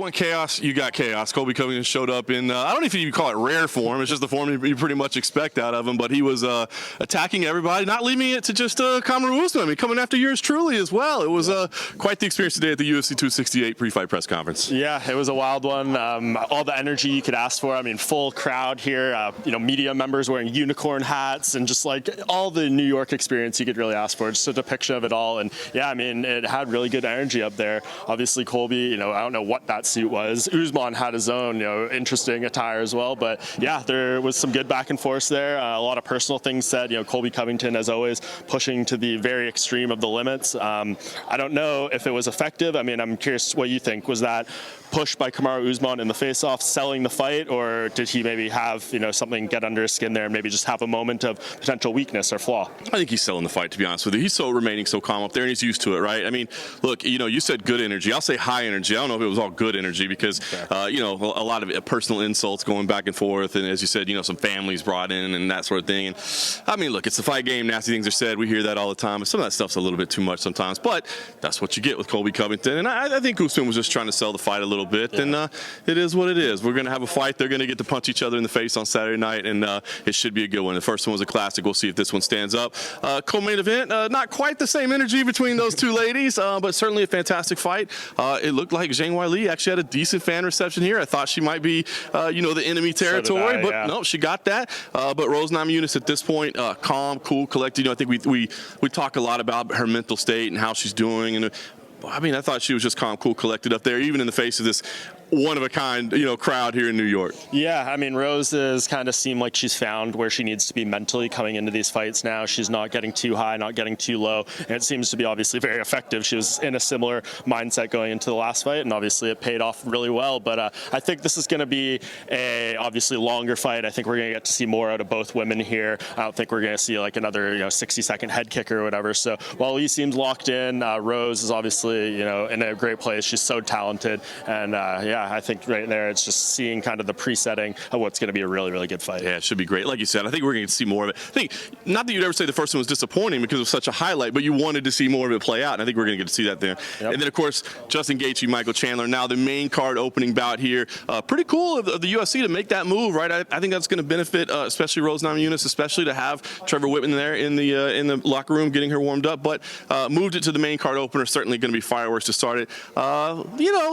want chaos, you got chaos. Colby Covington showed up in, I don't know if you call it rare form. It's just the form you pretty much expect out of him. But he was attacking everybody, not leaving it to just Kamaru Usman. I mean, coming after yours truly as well. It was quite the experience today at the UFC 268 pre-fight press conference. Yeah, it was a wild one. All the energy you could ask for. I mean, full crowd here. Media members wearing unicorn hats and just like all the New York experience you could really ask for. Just a depiction of it all. And yeah, I mean, it had really good energy up there. Obviously, Colby, I don't know what that suit was. Usman had his own, interesting attire as well. But yeah, there was some good back and forth there. A lot of personal things said. Colby Covington, as always, pushing to the very extreme of the limits. I don't know if it was effective. I mean, I'm curious what you think. Was that push by Kamaru Usman in the face-off selling the fight, or did he maybe have something get under his skin there and maybe just have a moment of potential weakness or flaw? I think he's selling the fight, to be honest with you. He's remaining so calm up there, and he's used to it, right? I mean, look, you said good energy. I'll say high energy. I don't know if it was all good energy because, a lot of personal insults going back and forth, and as you said, some families brought in and that sort of thing. And I mean, look, it's the fight game. Nasty things are said. We hear that all the time. But some of that stuff's a little bit too much sometimes. But that's what you get with Colby Covington. And I think Usman was just trying to sell the fight a little bit. Yeah. And it is what it is. We're going to have a fight. They're going to get to punch each other in the face on Saturday night, and it should be a good one. The first one was a classic. We'll see if this one stands up. Co-main event, not quite the same energy between those two ladies, but certainly a fantastic fight. It looked like Zhang Weili actually had a decent fan reception here. I thought she might be, the enemy territory, but no, she got that. But Rose Namajunas at this point, calm, cool, collected. I think we talk a lot about her mental state and how she's doing, and I mean, I thought she was just calm, cool, collected up there, even in the face of this one-of-a-kind, crowd here in New York. Yeah, I mean, Rose has kind of seemed like she's found where she needs to be mentally coming into these fights now. She's not getting too high, not getting too low, and it seems to be obviously very effective. She was in a similar mindset going into the last fight, and obviously it paid off really well. But I think this is going to be a obviously longer fight. I think we're going to get to see more out of both women here. I don't think we're going to see like another 60-second head kick or whatever. So while Lee seems locked in, Rose is obviously in a great place. She's so talented, and I think right there it's just seeing kind of the pre-setting of what's going to be a really, really good fight. Yeah, it should be great. Like you said, I think we're going to see more of it. I think, not that you'd ever say the first one was disappointing because it was such a highlight, but you wanted to see more of it play out, and I think we're going to get to see that there. Yep. And then, of course, Justin Gaethje, Michael Chandler, now the main card opening bout here. Pretty cool of the UFC to make that move, right? I think that's going to benefit, especially Rose Namajunas, especially to have Trevor Whitman there in the locker room getting her warmed up, but moved it to the main card opener. Certainly going to be fireworks to start it.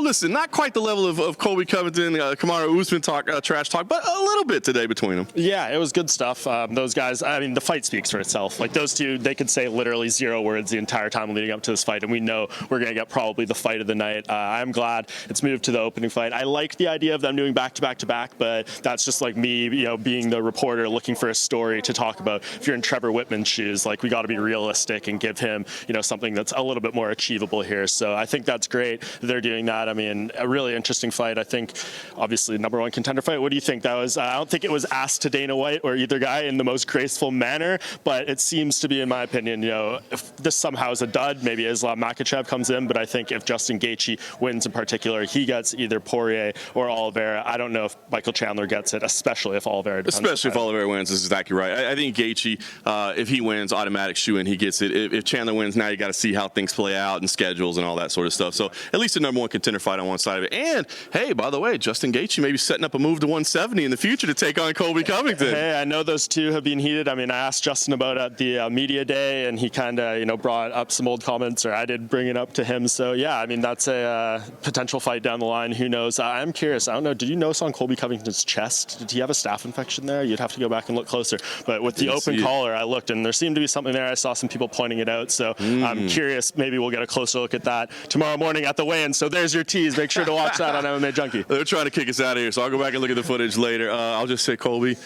Listen, not quite the level of Colby Covington, Kamaru Usman trash talk, but a little bit today between them. Yeah, it was good stuff. Those guys, I mean, the fight speaks for itself. Like those two, they could say literally 0 words the entire time leading up to this fight, and we know we're going to get probably the fight of the night. I'm glad it's moved to the opening fight. I like the idea of them doing back-to-back-to-back, but that's just like me, being the reporter looking for a story to talk about. If you're in Trevor Whitman's shoes, like we got to be realistic and give him, something that's a little bit more achievable here. So I think that's great that they're doing that. I mean, a really interesting fight. I think, obviously, #1 contender fight. What do you think? That was, I don't think it was asked to Dana White or either guy in the most graceful manner, but it seems to be, in my opinion, if this somehow is a dud, maybe Islam Makhachev comes in, but I think if Justin Gaethje wins in particular, he gets either Poirier or Oliveira. I don't know if Michael Chandler gets it, especially if Oliveira does. Especially if Oliveira wins, this is exactly right. I think Gaethje, if he wins, automatic shoe-in, he gets it. If Chandler wins, now you got to see how things play out and schedules and all that sort of stuff. So at least a #1 contender fight on one side of it. And, hey, by the way, Justin Gaethje may be setting up a move to 170 in the future to take on Colby Covington. Hey, I know those two have been heated. I mean, I asked Justin about it at the media day, and he kind of, brought up some old comments, or I did bring it up to him. So, yeah, I mean, that's a potential fight down the line. Who knows? I'm curious. I don't know. Did you notice on Colby Covington's chest, did he have a staph infection there? You'd have to go back and look closer. But with the open collar, I looked, and there seemed to be something there. I saw some people pointing it out. So I'm curious. Maybe we'll get a closer look at that tomorrow morning at the weigh-in. So there's your tease. Make sure to watch that on MMA Junkie. They're trying to kick us out of here, so I'll go back and look at the footage later. I'll just say, Colby,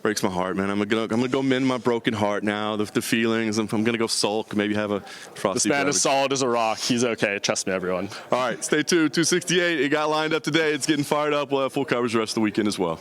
breaks my heart, man. I'm gonna go mend my broken heart now. The feelings. I'm gonna go sulk. Maybe have a frosty. This man is solid as a rock. He's okay. Trust me, everyone. All right, stay tuned. 268. It got lined up today. It's getting fired up. We'll have full coverage the rest of the weekend as well.